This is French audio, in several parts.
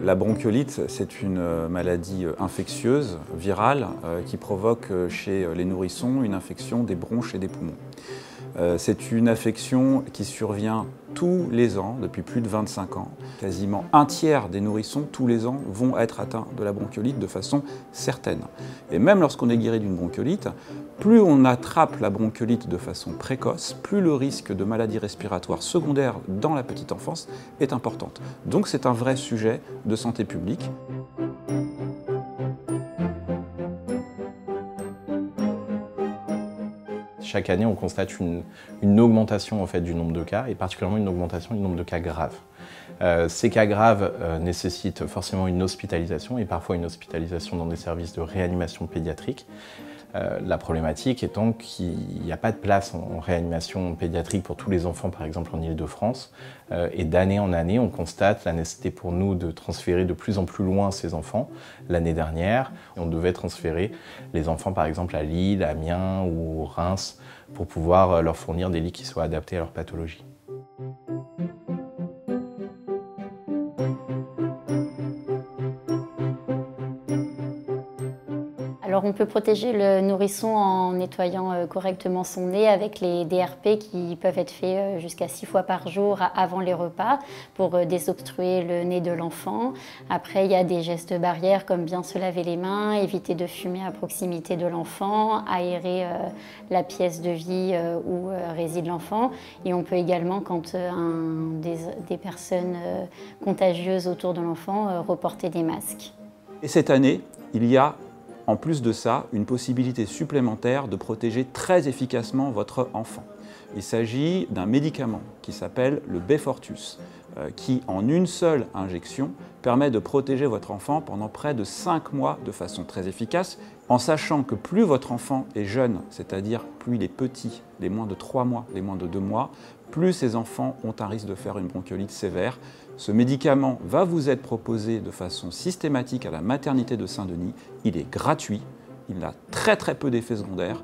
La bronchiolite, c'est une maladie infectieuse, virale, qui provoque chez les nourrissons une infection des bronches et des poumons. C'est une affection qui survient tous les ans, depuis plus de 25 ans. Quasiment un tiers des nourrissons, tous les ans, vont être atteints de la bronchiolite de façon certaine. Et même lorsqu'on est guéri d'une bronchiolite, plus on attrape la bronchiolite de façon précoce, plus le risque de maladies respiratoires secondaires dans la petite enfance est important. Donc c'est un vrai sujet de santé publique. Chaque année, on constate une augmentation en fait, du nombre de cas, et particulièrement une augmentation du nombre de cas graves. Ces cas graves nécessitent forcément une hospitalisation, et parfois une hospitalisation dans des services de réanimation pédiatrique. La problématique étant qu'il n'y a pas de place en réanimation pédiatrique pour tous les enfants, par exemple en Île-de-France. Et d'année en année, on constate la nécessité pour nous de transférer de plus en plus loin ces enfants. L'année dernière, on devait transférer les enfants, par exemple, à Lille, à Amiens ou Reims, pour pouvoir leur fournir des lits qui soient adaptés à leur pathologie. Alors on peut protéger le nourrisson en nettoyant correctement son nez avec les DRP qui peuvent être faits jusqu'à 6 fois par jour avant les repas pour désobstruer le nez de l'enfant. Après, il y a des gestes barrières comme bien se laver les mains, éviter de fumer à proximité de l'enfant, aérer la pièce de vie où réside l'enfant. Et on peut également, quand des personnes contagieuses autour de l'enfant, reporter des masques. Et cette année, il y a en plus de ça, une possibilité supplémentaire de protéger très efficacement votre enfant. Il s'agit d'un médicament qui s'appelle le Beyfortus, qui en une seule injection permet de protéger votre enfant pendant près de 5 mois de façon très efficace, en sachant que plus votre enfant est jeune, c'est-à-dire plus il est petit, les moins de 3 mois, les moins de 2 mois, plus ces enfants ont un risque de faire une bronchiolite sévère. Ce médicament va vous être proposé de façon systématique à la maternité de Saint-Denis. Il est gratuit, il a très peu d'effets secondaires.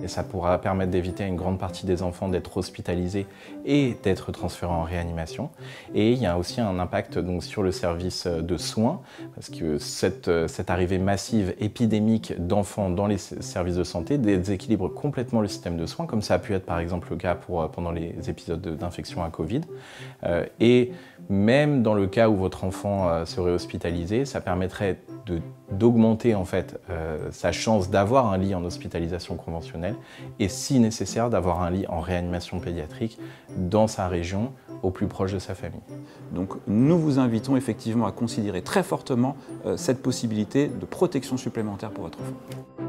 Et ça pourra permettre d'éviter à une grande partie des enfants d'être hospitalisés et d'être transférés en réanimation. Et il y a aussi un impact donc, sur le service de soins, parce que cette arrivée massive, épidémique d'enfants dans les services de santé déséquilibre complètement le système de soins, comme ça a pu être par exemple le cas pendant les épisodes d'infection à Covid. Et même dans le cas où votre enfant serait hospitalisé, ça permettrait d'augmenter en fait sa chance d'avoir un lit en hospitalisation conventionnelle et si nécessaire d'avoir un lit en réanimation pédiatrique dans sa région au plus proche de sa famille. Donc nous vous invitons effectivement à considérer très fortement cette possibilité de protection supplémentaire pour votre enfant.